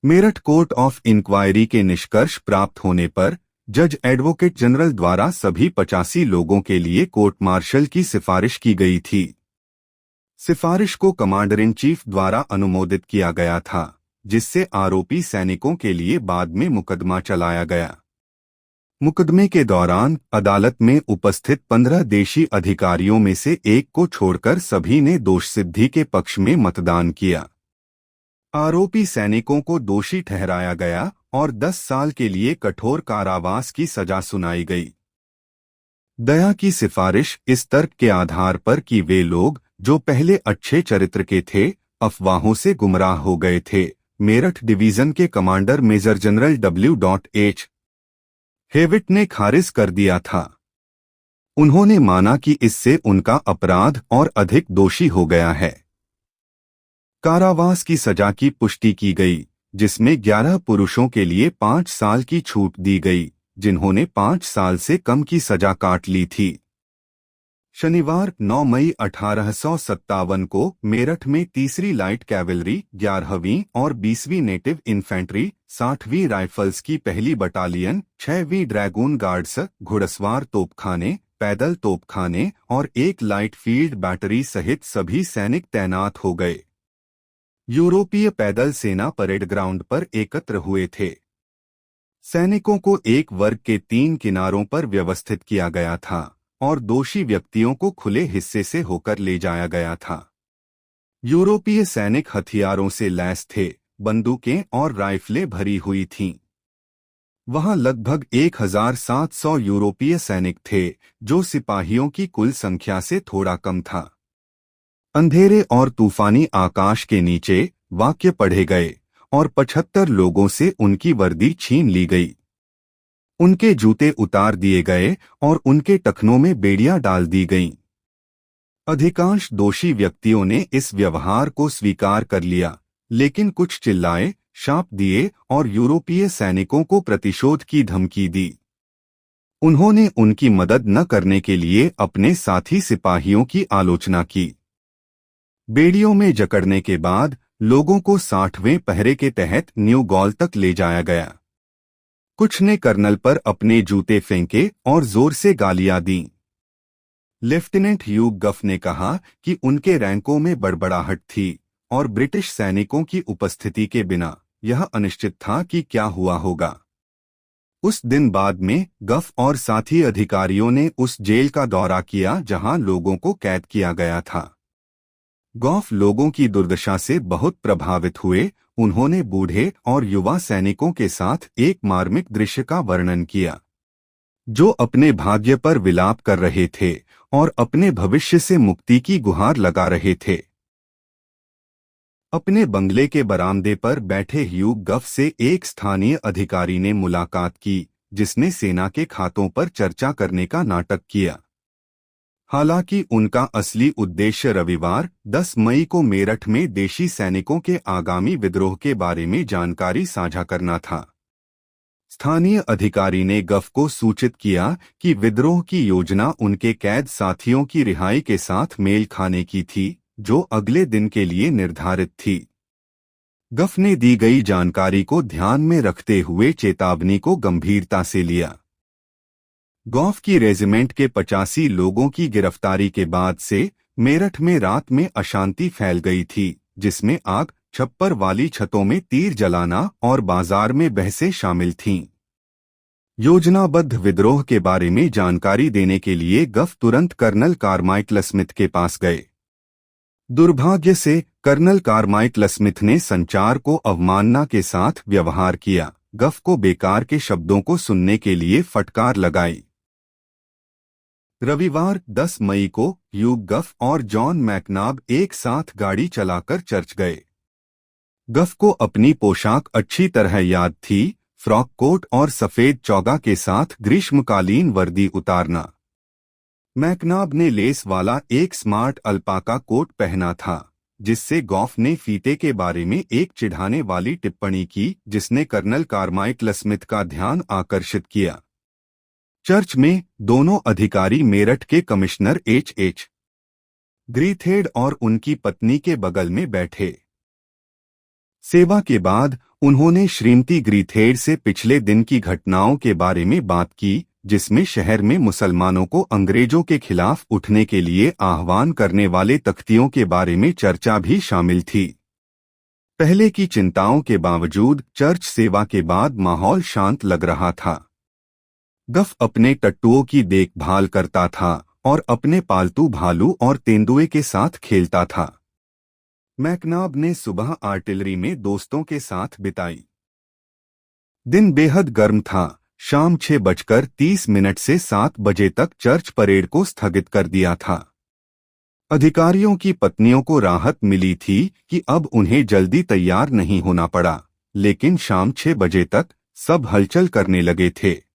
Meerut court of inquiry के निष्कर्ष प्राप्त होने पर जज एडवोकेट जनरल द्वारा सभी 85 लोगों के लिए कोर्ट मार्शल की सिफारिश की गई थी। सिफारिश को कमांडर इन चीफ द्वारा अनुमोदित किया गया था, जिससे आरोपी सैनिकों के लिए बाद में मुकदमा चलाया गया। मुकदमे के दौरान अदालत में उपस्थित 15 देशी अधिकारियों में से एक को छोड़कर सभी ने दोषसिद्धि के पक्ष में मतदान किया। आरोपी सैनिकों को दोषी ठहराया गया और 10 साल के लिए कठोर कारावास की सजा सुनाई गई। दया की सिफारिश इस तर्क के आधार पर कि वे लोग जो पहले अच्छे चरित्र के थे, अफवाहों से गुमराह हो गए थे, मेरठ डिवीजन के commander major general W.H. Hewitt ने खारिज कर दिया था। उन्होंने माना कि इससे उनका अपराध और अधिक दोषी हो गया है। कारावास की सजा की पुष्टि की गई, जिसमें 11 पुरुषों के लिए 5 साल की छूट दी गई, जिन्होंने 5 साल से कम की सजा काट ली थी। शनिवार 9 मई 1857 को मेरठ में 3री लाइट कैवलरी, 11वीं और 20वीं नेटिव इन्फेंट्री, 60वीं राइफल्स की पहली बटालियन, 6वीं ड्रैगून गार्ड्स, घुड़सवार तोपखाने, पैदल तोपखाने और एक लाइट फील्ड बैटरी सहित सभी सैनिक तैनात हो गए। यूरोपीय पैदल सेना परेड ग्राउंड पर एकत्र हुए थे। सैनिकों को एक वर्ग के 3 किनारों पर व्यवस्थित किया गया था और दोषी व्यक्तियों को खुले हिस्से से होकर ले जाया गया था। यूरोपीय सैनिक हथियारों से लैस थे, बंदूकें और राइफलें भरी हुई थीं। वहां लगभग 1700 यूरोपीय सैनिक थे, जो सिपाहियों की कुल संख्या से थोड़ा कम था। अंधेरे और तूफानी आकाश के नीचे वाक्य पढ़े गए और 75 लोगों से उनकी वर्दी छीन ली गई। उनके जूते उतार दिए गए और उनके टखनों में बेड़ियां डाल दी गईं। अधिकांश दोषी व्यक्तियों ने इस व्यवहार को स्वीकार कर लिया, लेकिन कुछ चिल्लाए, शाप दिए और यूरोपीय सैनिकों को प्रतिशोध की धमकी दी। उन्होंने उनकी मदद न करने के लिए अपने साथी सिपाहियों की आलोचना की। बेड़ियों में जकड़ने के बाद लोगों को 60वें पहरे के तहत न्यू गॉल तक ले जाया गया। कुछ ने कर्नल पर अपने जूते फेंके और जोर से गालियां दीं। लेफ्टिनेंट ह्यूग गफ ने कहा कि उनके रैंकों में बड़बड़ाहट थी और ब्रिटिश सैनिकों की उपस्थिति के बिना यह अनिश्चित था कि क्या हुआ होगा। उस दिन बाद में गफ और साथी अधिकारियों ने उस जेल का दौरा किया जहां लोगों को कैद किया गया था। गॉफ लोगों की दुर्दशा से बहुत प्रभावित हुए। उन्होंने बूढ़े और युवा सैनिकों के साथ एक मार्मिक दृश्य का वर्णन किया, जो अपने भाग्य पर विलाप कर रहे थे और अपने भविष्य से मुक्ति की गुहार लगा रहे थे। अपने बंगले के बरामदे पर बैठे ह्यूग गफ से एक स्थानीय अधिकारी ने मुलाकात की, जिसने सेना के खातों पर चर्चा करने का नाटक किया। हालांकि उनका असली उद्देश्य रविवार 10 मई को मेरठ में देशी सैनिकों के आगामी विद्रोह के बारे में जानकारी साझा करना था। स्थानीय अधिकारी ने गफ को सूचित किया कि विद्रोह की योजना उनके कैद साथियों की रिहाई के साथ मेल खाने की थी, जो अगले दिन के लिए निर्धारित थी। गफ ने दी गई जानकारी को ध्यान में रखते हुए चेतावनी को गंभीरता से लिया। गॉफ की रेजिमेंट के 85 लोगों की गिरफ्तारी के बाद से मेरठ में रात में अशांति फैल गई थी, जिसमें आग, छप्पर वाली छतों में तीर जलाना और बाजार में बहसें शामिल थीं। योजनाबद्ध विद्रोह के बारे में जानकारी देने के लिए गफ तुरंत कर्नल कारमाइकल स्मिथ के पास गए। दुर्भाग्य से कर्नल कारमाइकल स्मिथ ने संचार को अवमानना के साथ व्यवहार किया, गफ को बेकार के शब्दों को सुनने के लिए फटकार लगाई। रविवार 10 मई को ह्यूग गफ और जॉन मैकनाब एक साथ गाड़ी चलाकर चर्च गए। गफ को अपनी पोशाक अच्छी तरह याद थी, फ्रॉक कोट और सफेद चौगा के साथ ग्रीष्मकालीन वर्दी उतारना। मैकनाब ने लेस वाला एक स्मार्ट अल्पाका कोट पहना था, जिससे गॉफ ने फीते के बारे में एक चिढ़ाने वाली टिप्पणी की, जिसने कर्नल कारमाइकल स्मिथ का ध्यान आकर्षित किया। चर्च में दोनों अधिकारी मेरठ के कमिश्नर H.H. ग्रीथेड और उनकी पत्नी के बगल में बैठे। सेवा के बाद उन्होंने श्रीमती ग्रीथेड से पिछले दिन की घटनाओं के बारे में बात की, जिसमें शहर में मुसलमानों को अंग्रेजों के खिलाफ उठने के लिए आह्वान करने वाले तख्तियों के बारे में चर्चा भी शामिल थी। पहले की चिंताओं के बावजूद चर्च सेवा के बाद माहौल शांत लग रहा था। गफ अपने टट्टुओं की देखभाल करता था और अपने पालतू भालू और तेंदुए के साथ खेलता था। मैकनाब ने सुबह आर्टिलरी में दोस्तों के साथ बिताई। दिन बेहद गर्म था। शाम 6:30 से 7 बजे तक चर्च परेड को स्थगित कर दिया था। अधिकारियों की पत्नियों को राहत मिली थी कि अब उन्हें जल्दी तैयार नहीं होना पड़ा, लेकिन शाम 6 बजे तक सब हलचल करने लगे थे।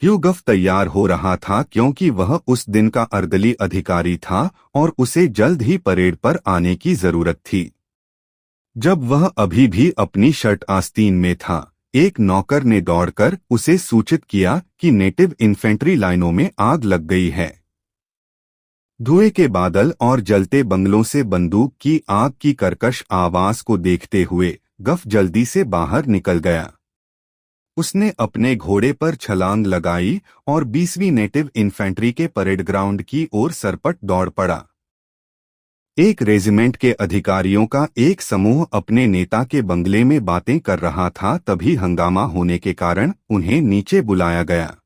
ह्यूगफ तैयार हो रहा था क्योंकि वह उस दिन का अर्दली अधिकारी था और उसे जल्द ही परेड पर आने की जरूरत थी। जब वह अभी भी अपनी शर्ट आस्तीन में था, एक नौकर ने दौड़कर उसे सूचित किया कि नेटिव इन्फेंट्री लाइनों में आग लग गई है। धुएं के बादल और जलते बंगलों से बंदूक की आग की कर्कश आवाज को देखते हुए गफ जल्दी से बाहर निकल गया। उसने अपने घोड़े पर छलांग लगाई और 20वीं नेटिव इन्फेंट्री के परेड ग्राउंड की ओर सरपट दौड़ पड़ा। एक रेजिमेंट के अधिकारियों का एक समूह अपने नेता के बंगले में बातें कर रहा था, तभी हंगामा होने के कारण उन्हें नीचे बुलाया गया।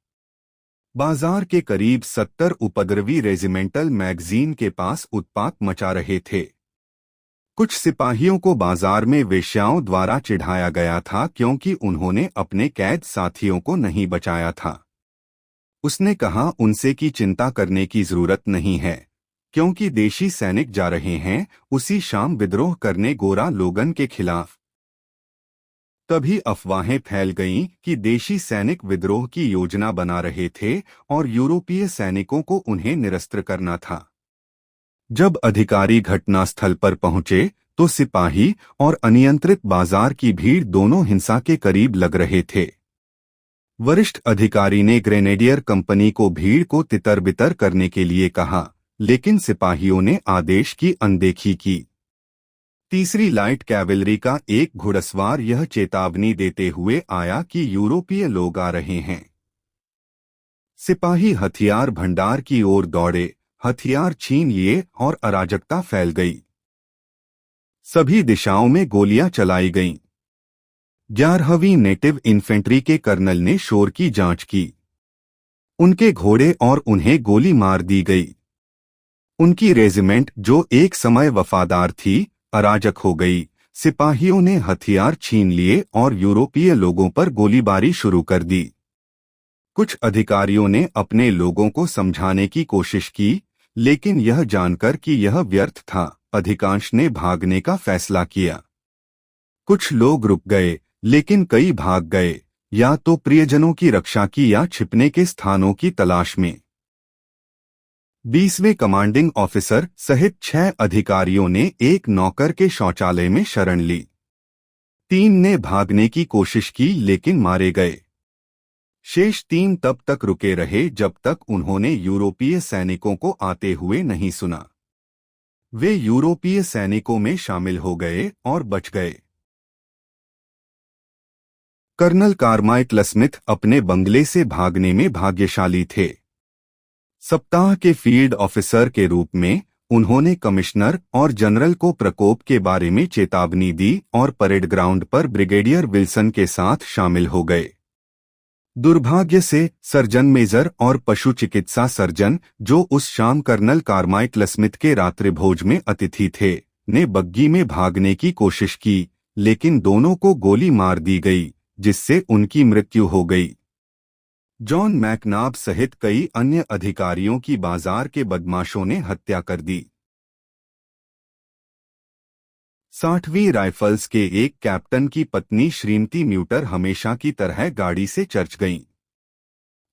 बाजार के करीब 70 उपद्रवी रेजिमेंटल मैगजीन के पास उत्पात मचा रहे थे। कुछ सिपाहियों को बाजार में वेश्याओं द्वारा चिढ़ाया गया था क्योंकि उन्होंने अपने कैद साथियों को नहीं बचाया था। उसने कहा, उनसे की चिंता करने की जरूरत नहीं है क्योंकि देशी सैनिक जा रहे हैं उसी शाम विद्रोह करने गोरा लोगन के खिलाफ। तभी अफवाहें फैल गईं कि देशी सैनिक विद्रोह की योजना बना रहे थे और यूरोपीय सैनिकों को उन्हें निरस्त करना था। जब अधिकारी घटनास्थल पर पहुंचे तो सिपाही और अनियंत्रित बाजार की भीड़ दोनों हिंसा के करीब लग रहे थे। वरिष्ठ अधिकारी ने ग्रेनेडियर कंपनी को भीड़ को तितर-बितर करने के लिए कहा, लेकिन सिपाहियों ने आदेश की अनदेखी की। तीसरी लाइट कैवेलरी का एक घुड़सवार यह चेतावनी देते हुए आया कि यूरोपीय लोग आ रहे हैं। सिपाही हथियार भंडार की ओर दौड़े, हथियार छीन लिए और अराजकता फैल गई। सभी दिशाओं में गोलियां चलाई गईं। 11वीं नेटिव इन्फेंट्री के कर्नल ने शोर की जांच की। उनके घोड़े और उन्हें गोली मार दी गई। उनकी रेजिमेंट जो एक समय वफादार थी, अराजक हो गई। सिपाहियों ने हथियार छीन लिए और यूरोपीय लोगों पर गोलीबारी शुरू कर दी। कुछ अधिकारियों ने अपने लोगों को समझाने की कोशिश की, लेकिन यह जानकर कि यह व्यर्थ था, अधिकांश ने भागने का फैसला किया। कुछ लोग रुक गए, लेकिन कई भाग गए, या तो प्रियजनों की रक्षा की या छिपने के स्थानों की तलाश में। 20वें कमांडिंग ऑफिसर सहित 6 अधिकारियों ने एक नौकर के शौचालय में शरण ली। 3 ने भागने की कोशिश की लेकिन मारे गए। शेष 3 तब तक रुके रहे जब तक उन्होंने यूरोपीय सैनिकों को आते हुए नहीं सुना। वे यूरोपीय सैनिकों में शामिल हो गए और बच गए। कर्नल कार्माइकल स्मिथ अपने बंगले से भागने में भाग्यशाली थे। सप्ताह के फील्ड ऑफिसर के रूप में उन्होंने कमिश्नर और जनरल को प्रकोप के बारे में चेतावनी दी और परेड ग्राउंड पर ब्रिगेडियर विल्सन के साथ शामिल हो गए। दुर्भाग्य से सर्जन मेजर और पशु चिकित्सा सर्जन, जो उस शाम कर्नल कार्माइकल स्मिथ के रात्रिभोज में अतिथि थे, ने बग्गी में भागने की कोशिश की, लेकिन दोनों को गोली मार दी गई, जिससे उनकी मृत्यु हो गई। जॉन मैकनाब सहित कई अन्य अधिकारियों की बाजार के बदमाशों ने हत्या कर दी। 60वीं राइफल्स के एक कैप्टन की पत्नी श्रीमती म्यूटर हमेशा की तरह गाड़ी से चर्च गईं।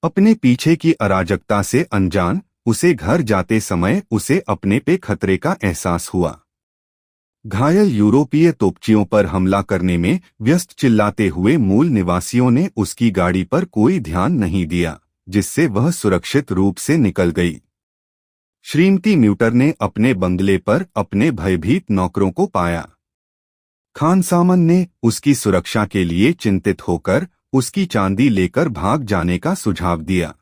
अपने पीछे की अराजकता से अनजान उसे घर जाते समय उसे अपने पे खतरे का एहसास हुआ। घायल यूरोपीय तोपचियों पर हमला करने में व्यस्त चिल्लाते हुए मूल निवासियों ने उसकी गाड़ी पर कोई ध्यान नहीं दिया, जिससे वह सुरक्षित रूप से निकल गई। श्रीमती म्यूटर ने अपने बंगले पर अपने भयभीत नौकरों को पाया। खानसामन ने उसकी सुरक्षा के लिए चिंतित होकर उसकी चांदी लेकर भाग जाने का सुझाव दिया।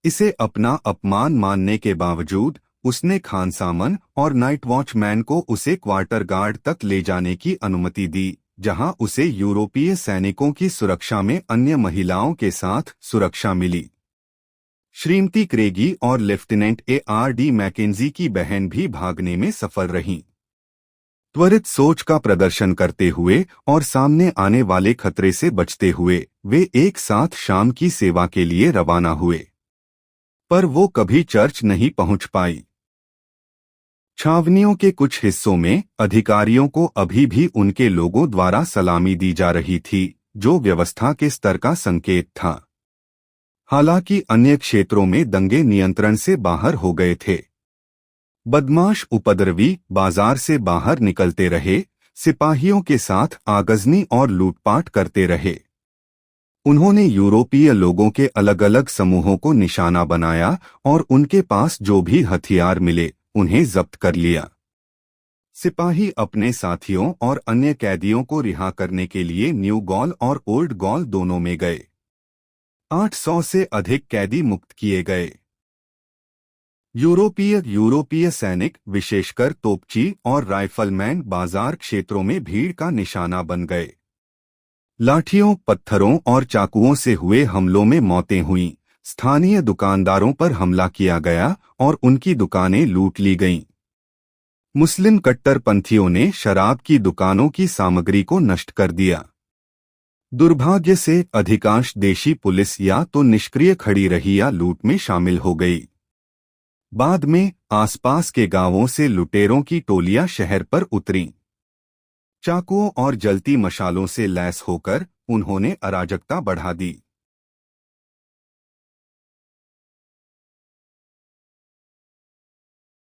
इसे अपना अपमान मानने के बावजूद उसने खानसामन और नाइट वॉचमैन को उसे क्वार्टर गार्ड तक ले जाने की अनुमति दी, जहां उसे यूरोपीय सैनिकों की सुरक्षा में अन्य महिलाओं के साथ सुरक्षा मिली। श्रीमती क्रेगी और लेफ्टिनेंट ARD मैकेंजी की बहन भी भागने में सफल रहीं। त्वरित सोच का प्रदर्शन करते हुए और सामने आने वाले खतरे से बचते हुए वे एक साथ शाम की सेवा के लिए रवाना हुए, पर वो कभी चर्च नहीं पहुंच पाई। छावनियों के कुछ हिस्सों में अधिकारियों को अभी भी उनके लोगों द्वारा सलामी दी जा रही थी, जो व्यवस्था के स्तर का संकेत था। हालांकि अन्य क्षेत्रों में दंगे नियंत्रण से बाहर हो गए थे। बदमाश उपद्रवी बाजार से बाहर निकलते रहे, सिपाहियों के साथ आगजनी और लूटपाट करते रहे। उन्होंने यूरोपीय लोगों के अलग अलग समूहों को निशाना बनाया और उनके पास जो भी हथियार मिले उन्हें जब्त कर लिया। सिपाही अपने साथियों और अन्य कैदियों को रिहा करने के लिए न्यू गॉल और ओल्ड गॉल दोनों में गए। 800 से अधिक कैदी मुक्त किए गए। यूरोपीय सैनिक, विशेषकर तोपची और राइफलमैन, बाजार क्षेत्रों में भीड़ का निशाना बन गए। लाठियों, पत्थरों और चाकुओं से हुए हमलों में मौतें हुईं। स्थानीय दुकानदारों पर हमला किया गया और उनकी दुकानें लूट ली गईं। मुस्लिम कट्टरपंथियों ने शराब की दुकानों की सामग्री को नष्ट कर दिया। दुर्भाग्य से अधिकांश देशी पुलिस या तो निष्क्रिय खड़ी रही या लूट में शामिल हो गई। बाद में आसपास के गांवों से लुटेरों की टोलियां शहर पर उतरीं। चाकुओं और जलती मशालों से लैस होकर उन्होंने अराजकता बढ़ा दी।